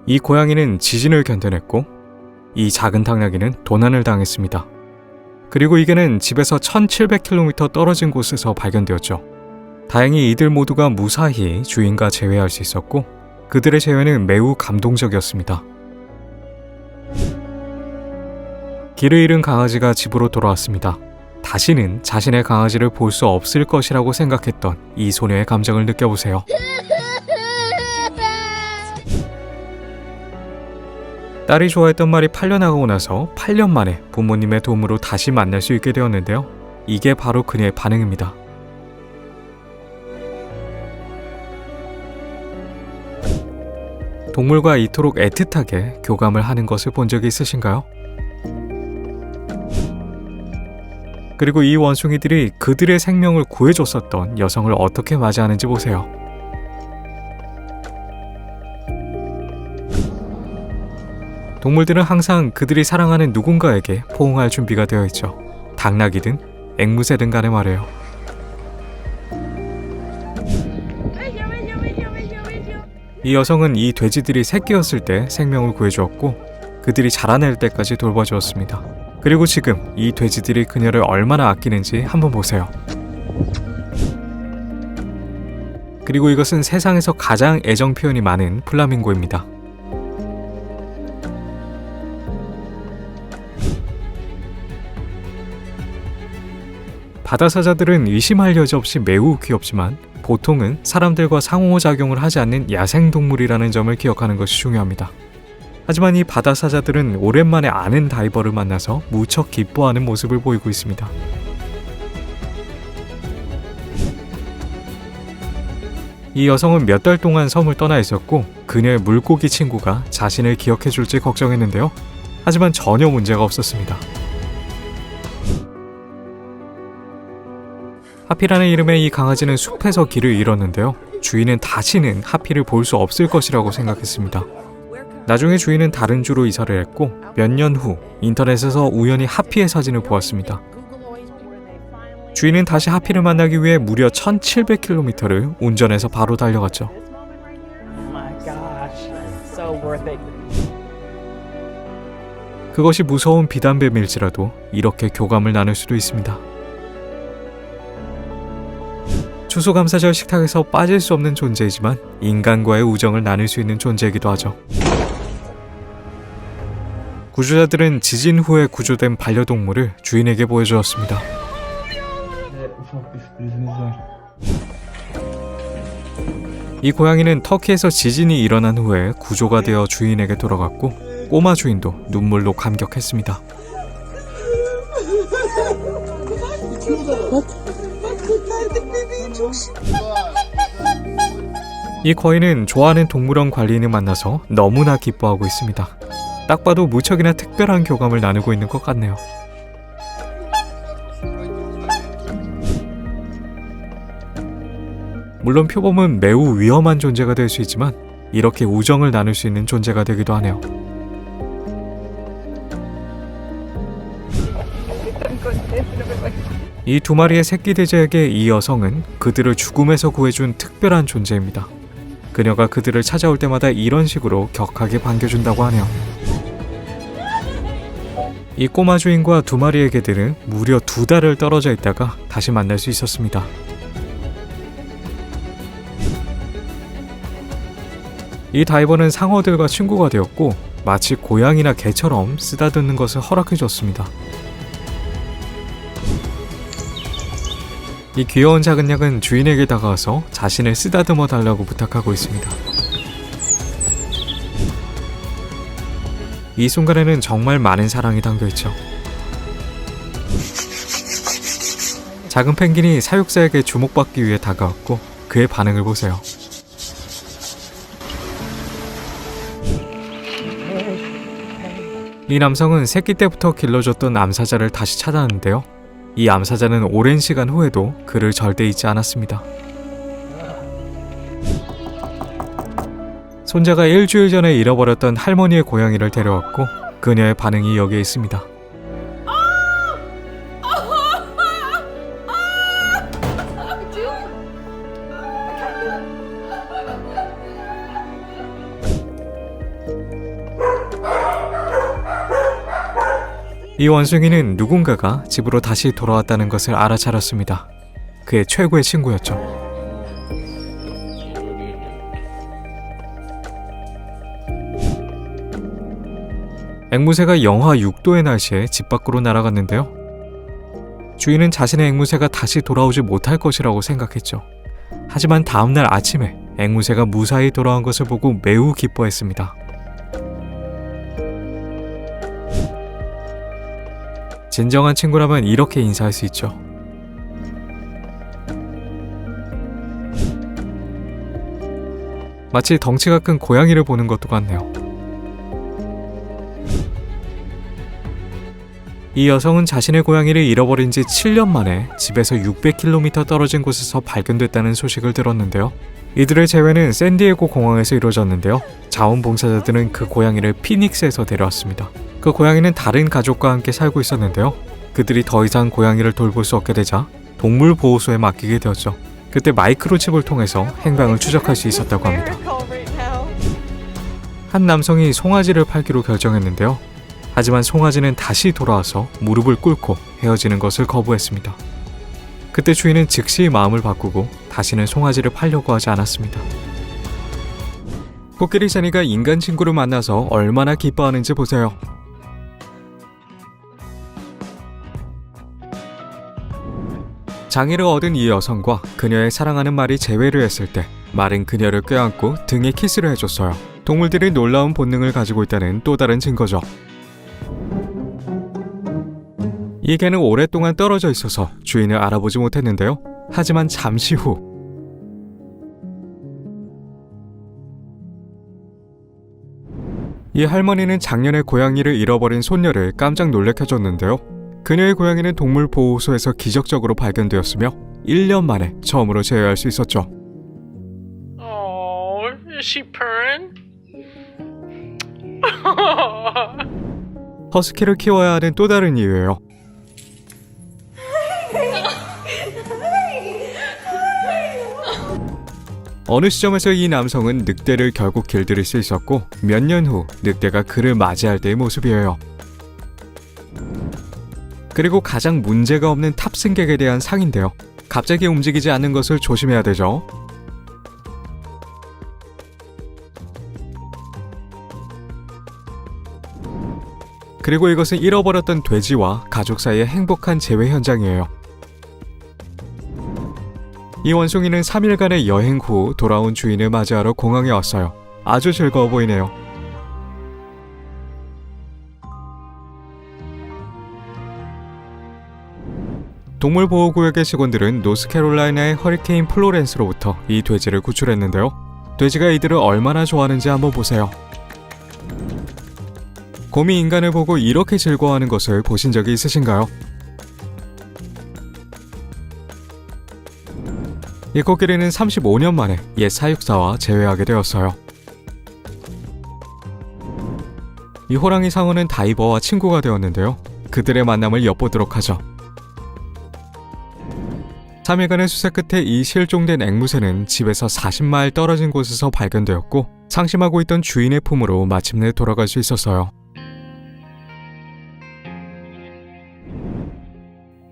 이 고양이는 지진을 견뎌냈고 이 작은 당나귀는 도난을 당했습니다. 그리고 이게는 집에서 1700km 떨어진 곳에서 발견되었죠. 다행히 이들 모두가 무사히 주인과 재회할 수 있었고 그들의 재회는 매우 감동적이었습니다. 길을 잃은 강아지가 집으로 돌아왔습니다. 다시는 자신의 강아지를 볼 수 없을 것이라고 생각했던 이 소녀의 감정을 느껴보세요. 딸이 좋아했던 말이 팔려나가고 나서 8년 만에 부모님의 도움으로 다시 만날 수 있게 되었는데요. 이게 바로 그녀의 반응입니다. 동물과 이토록 애틋하게 교감을 하는 것을 본 적이 있으신가요? 그리고 이 원숭이들이 그들의 생명을 구해줬었던 여성을 어떻게 맞이하는지 보세요. 동물들은 항상 그들이 사랑하는 누군가에게 포옹할 준비가 되어 있죠. 당나귀든 앵무새든 간에 말해요. 이 여성은 이 돼지들이 새끼였을 때 생명을 구해주었고 그들이 자라날 때까지 돌봐주었습니다. 그리고 지금 이 돼지들이 그녀를 얼마나 아끼는지 한번 보세요. 그리고 이것은 세상에서 가장 애정 표현이 많은 플라밍고입니다. 바다사자들은 의심할 여지 없이 매우 귀엽지만 보통은 사람들과 상호작용을 하지 않는 야생동물이라는 점을 기억하는 것이 중요합니다. 하지만 이 바다사자들은 오랜만에 아는 다이버를 만나서 무척 기뻐하는 모습을 보이고 있습니다. 이 여성은 몇 달 동안 섬을 떠나 있었고 그녀의 물고기 친구가 자신을 기억해줄지 걱정했는데요. 하지만 전혀 문제가 없었습니다. 하피라는 이름의 이 강아지는 숲에서 길을 잃었는데요. 주인은 다시는 하피를 볼 수 없을 것이라고 생각했습니다. 나중에 주인은 다른 주로 이사를 했고 몇 년 후 인터넷에서 우연히 하피의 사진을 보았습니다. 주인은 다시 하피를 만나기 위해 무려 1700km를 운전해서 바로 달려갔죠. 그것이 무서운 비단뱀일지라도 이렇게 교감을 나눌 수도 있습니다. 추수감사절 식탁에서 빠질 수 없는 존재이지만 인간과의 우정을 나눌 수 있는 존재이기도 하죠. 구조자들은 지진 후에 구조된 반려동물을 주인에게 보여주었습니다. 이 고양이는 터키에서 지진이 일어난 후에 구조가 되어 주인에게 돌아갔고 꼬마 주인도 눈물로 감격했습니다. 이 거인은 좋아하는 동물원 관리인을 만나서 너무나 기뻐하고 있습니다. 딱 봐도 무척이나 특별한 교감을 나누고 있는 것 같네요. 물론 표범은 매우 위험한 존재가 될 수 있지만 이렇게 우정을 나눌 수 있는 존재가 되기도 하네요. 이 두 마리의 새끼 돼지에게 이 여성은 그들을 죽음에서 구해준 특별한 존재입니다. 그녀가 그들을 찾아올 때마다 이런 식으로 격하게 반겨준다고 하네요. 이 꼬마 주인과 두 마리의 개들은 무려 2달을 떨어져 있다가 다시 만날 수 있었습니다. 이 다이버는 상어들과 친구가 되었고 마치 고양이나 개처럼 쓰다듬는 것을 허락해줬습니다. 이 귀여운 작은 양은 주인에게 다가와서 자신을 쓰다듬어 달라고 부탁하고 있습니다. 이 순간에는 정말 많은 사랑이 담겨있죠. 작은 펭귄이 사육사에게 주목받기 위해 다가왔고 그의 반응을 보세요. 이 남성은 새끼 때부터 길러줬던 암사자를 다시 찾아왔는데요. 이 암사자는 오랜 시간 후에도 그를 절대 잊지 않았습니다. 손자가 일주일 전에 잃어버렸던 할머니의 고양이를 데려왔고 그녀의 반응이 여기에 있습니다. 이 원숭이는 누군가가 집으로 다시 돌아왔다는 것을 알아차렸습니다. 그의 최고의 친구였죠. 앵무새가 영하 6도의 날씨에 집 밖으로 날아갔는데요. 주인은 자신의 앵무새가 다시 돌아오지 못할 것이라고 생각했죠. 하지만 다음날 아침에 앵무새가 무사히 돌아온 것을 보고 매우 기뻐했습니다. 진정한 친구라면 이렇게 인사할 수 있죠. 마치 덩치가 큰 고양이를 보는 것도 같네요. 이 여성은 자신의 고양이를 잃어버린 지 7년 만에 집에서 600km 떨어진 곳에서 발견됐다는 소식을 들었는데요. 이들의 재회는 샌디에고 공항에서 이루어졌는데요. 자원봉사자들은 그 고양이를 피닉스에서 데려왔습니다. 그 고양이는 다른 가족과 함께 살고 있었는데요. 그들이 더 이상 고양이를 돌볼 수 없게 되자 동물보호소에 맡기게 되었죠. 그때 마이크로칩을 통해서 행방을 추적할 수 있었다고 합니다. 한 남성이 송아지를 팔기로 결정했는데요. 하지만 송아지는 다시 돌아와서 무릎을 꿇고 헤어지는 것을 거부했습니다. 그때 주인은 즉시 마음을 바꾸고 다시는 송아지를 팔려고 하지 않았습니다. 코끼리 샤니가 인간 친구를 만나서 얼마나 기뻐하는지 보세요. 장애를 얻은 이 여성과 그녀의 사랑하는 말이 재회를 했을 때 말은 그녀를 껴안고 등에 키스를 해줬어요. 동물들이 놀라운 본능을 가지고 있다는 또 다른 증거죠. 이 개는 오랫동안 떨어져 있어서 주인을 알아보지 못했는데요. 하지만 잠시 후 이 할머니는 작년에 고양이를 잃어버린 손녀를 깜짝 놀래켜줬는데요. 그녀의 고양이는 동물보호소에서 기적적으로 발견되었으며 1년 만에 처음으로 제외할 수 있었죠. Oh, is she purring? 허스키를 키워야 하는 또 다른 이유예요. 어느 시점에서 이 남성은 늑대를 결국 길들일 수 있었고 몇 년 후 늑대가 그를 맞이할 때의 모습이에요. 그리고 가장 문제가 없는 탑승객에 대한 상인데요. 갑자기 움직이지 않는 것을 조심해야 되죠. 그리고 이것은 잃어버렸던 돼지와 가족 사이의 행복한 재회 현장이에요. 이 원숭이는 3일간의 여행 후 돌아온 주인을 맞이하러 공항에 왔어요. 아주 즐거워 보이네요. 동물보호구역의 직원들은 노스캐롤라이나의 허리케인 플로렌스로부터 이 돼지를 구출했는데요. 돼지가 이들을 얼마나 좋아하는지 한번 보세요. 곰이 인간을 보고 이렇게 즐거워하는 것을 보신 적이 있으신가요? 이 코끼리는 35년 만에 옛 사육사와 재회하게 되었어요. 이 호랑이 상어는 다이버와 친구가 되었는데요. 그들의 만남을 엿보도록 하죠. 3일간의 수색 끝에 이 실종된 앵무새는 집에서 40마일 떨어진 곳에서 발견되었고 상심하고 있던 주인의 품으로 마침내 돌아갈 수 있었어요.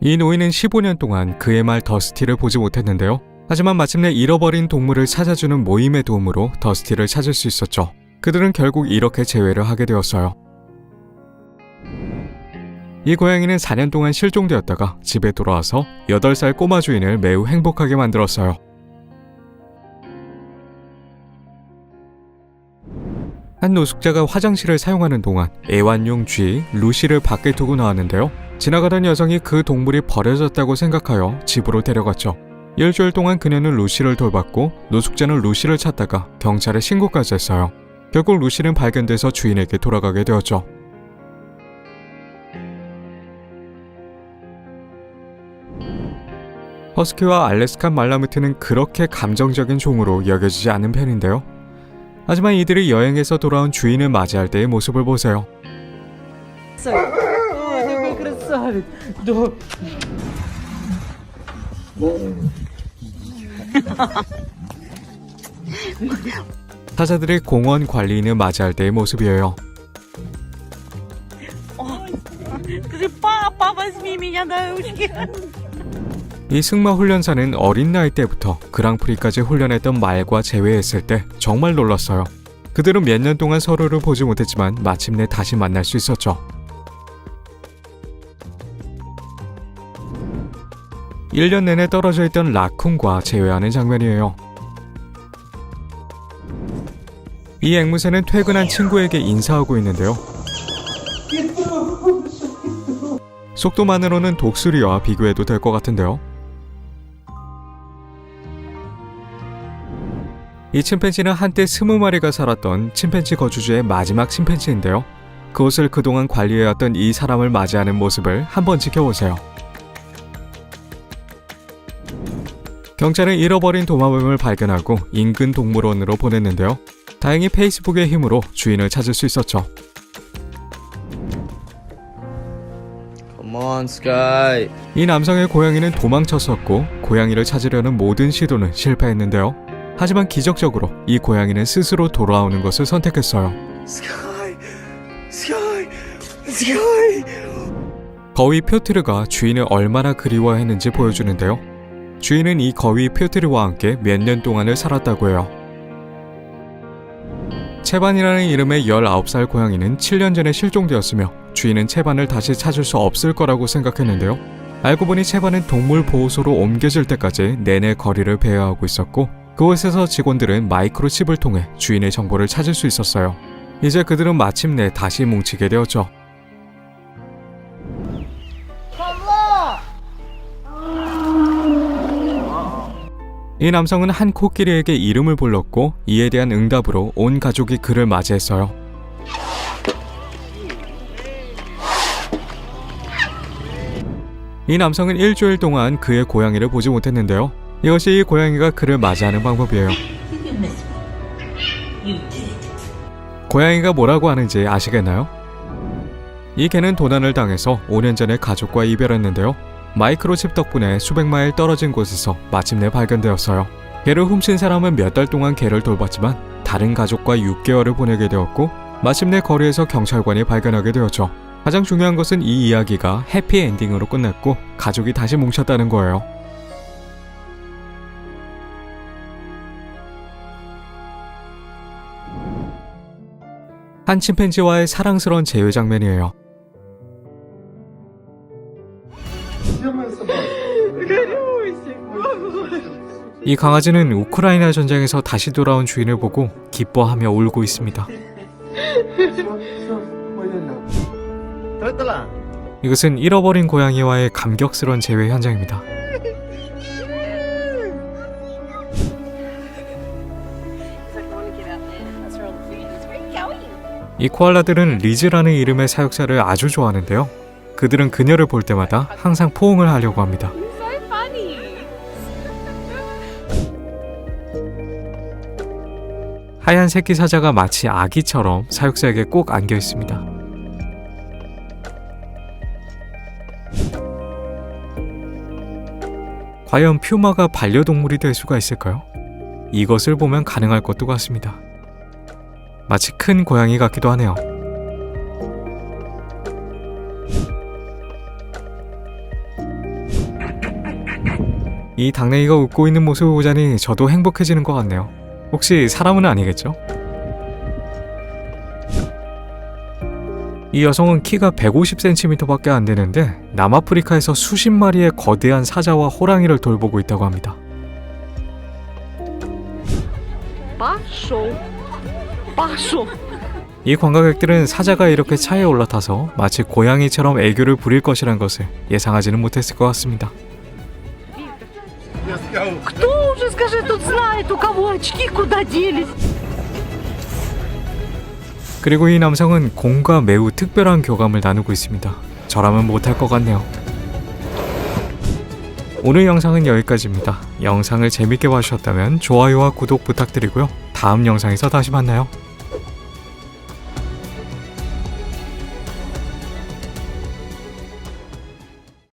이 노인은 15년 동안 그의 말 더스티를 보지 못했는데요. 하지만 마침내 잃어버린 동물을 찾아주는 모임의 도움으로 더스티를 찾을 수 있었죠. 그들은 결국 이렇게 재회를 하게 되었어요. 이 고양이는 4년 동안 실종되었다가 집에 돌아와서 8살 꼬마 주인을 매우 행복하게 만들었어요. 한 노숙자가 화장실을 사용하는 동안 애완용 쥐 루시를 밖에 두고 나왔는데요. 지나가던 여성이 그 동물이 버려졌다고 생각하여 집으로 데려갔죠. 일주일 동안 그녀는 루시를 돌봤고 노숙자는 루시를 찾다가 경찰에 신고까지 했어요. 결국 루시는 발견돼서 주인에게 돌아가게 되었죠. 허스키와 알래스칸 말라무트는 그렇게 감정적인 종으로 여겨지지 않는 편인데요. 하지만 이들이 여행에서 돌아온 주인을 맞이할 때의 모습을 보세요. 타자들이 공원 관리인을 맞이할 때의 모습이에요. Папа, возьми меня на ручки. 이 승마 훈련사는 어린 나이 때부터 그랑프리까지 훈련했던 말과 재회했을 때 정말 놀랐어요. 그들은 몇 년 동안 서로를 보지 못했지만 마침내 다시 만날 수 있었죠. 1년 내내 떨어져 있던 라쿤과 재회하는 장면이에요. 이 앵무새는 퇴근한 친구에게 인사하고 있는데요. 속도만으로는 독수리와 비교해도 될 것 같은데요. 이 침팬지는 한때 20마리가 살았던 침팬지 거주지의 마지막 침팬지인데요. 그곳을 그동안 관리해왔던 이 사람을 맞이하는 모습을 한번 지켜보세요. 경찰은 잃어버린 도마뱀을 발견하고 인근 동물원으로 보냈는데요. 다행히 페이스북의 힘으로 주인을 찾을 수 있었죠. Come on, Sky. 이 남성의 고양이는 도망쳤었고 고양이를 찾으려는 모든 시도는 실패했는데요. 하지만 기적적으로 이 고양이는 스스로 돌아오는 것을 선택했어요. Sky. Sky. Sky. 거위 표트르가 주인을 얼마나 그리워했는지 보여주는데요. 주인은 이 거위 표트르와 함께 몇 년 동안을 살았다고 해요. 채반이라는 이름의 19살 고양이는 7년 전에 실종되었으며 주인은 채반을 다시 찾을 수 없을 거라고 생각했는데요. 알고 보니 채반은 동물 보호소로 옮겨질 때까지 내내 거리를 배회하고 있었고 그곳에서 직원들은 마이크로칩을 통해 주인의 정보를 찾을 수 있었어요. 이제 그들은 마침내 다시 뭉치게 되었죠. 이 남성은 한 코끼리에게 이름을 불렀고 이에 대한 응답으로 온 가족이 그를 맞이했어요. 이 남성은 일주일 동안 그의 고양이를 보지 못했는데요. 이것이 이 고양이가 그를 맞이하는 방법이에요. 고양이가 뭐라고 하는지 아시겠나요? 이 개는 도난을 당해서 5년 전에 가족과 이별했는데요. 마이크로칩 덕분에 수백 마일 떨어진 곳에서 마침내 발견되었어요. 개를 훔친 사람은 몇 달 동안 개를 돌봤지만 다른 가족과 6개월을 보내게 되었고 마침내 거리에서 경찰관이 발견하게 되었죠. 가장 중요한 것은 이 이야기가 해피엔딩으로 끝났고 가족이 다시 뭉쳤다는 거예요. 한 침팬지와의 사랑스러운 재회 장면이에요. 이 강아지는 우크라이나 전쟁에서 다시 돌아온 주인을 보고 기뻐하며 울고 있습니다. 이것은 잃어버린 고양이와의 감격스러운 재회 현장입니다. 이 코알라들은 리즈라는 이름의 사육사를 아주 좋아하는데요. 그들은 그녀를 볼 때마다 항상 포옹을 하려고 합니다. 하얀 새끼 사자가 마치 아기처럼 사육사에게 꼭 안겨 있습니다. 과연 퓨마가 반려동물이 될 수가 있을까요? 이것을 보면 가능할 것도 같습니다. 마치 큰 고양이 같기도 하네요. 이 당나귀가 웃고 있는 모습을 보자니 저도 행복해지는 것 같네요. 혹시 사람은 아니겠죠? 이 여성은 키가 150cm밖에 안 되는데 남아프리카에서 수십 마리의 거대한 사자와 호랑이를 돌보고 있다고 합니다. 이 관광객들은 사자가 이렇게 차에 올라타서 마치 고양이처럼 애교를 부릴 것이란 것을 예상하지는 못했을 것 같습니다. Кто уже, скажи, тут знает, у кого очки куда делись? 그리고 이 남성은 곰과 매우 특별한 교감을 나누고 있습니다. 저라면 못할 것 같네요. 오늘 영상은 여기까지입니다. 영상을 재밌게 봐주셨다면 좋아요와 구독 부탁드리고요. 다음 영상에서 다시 만나요.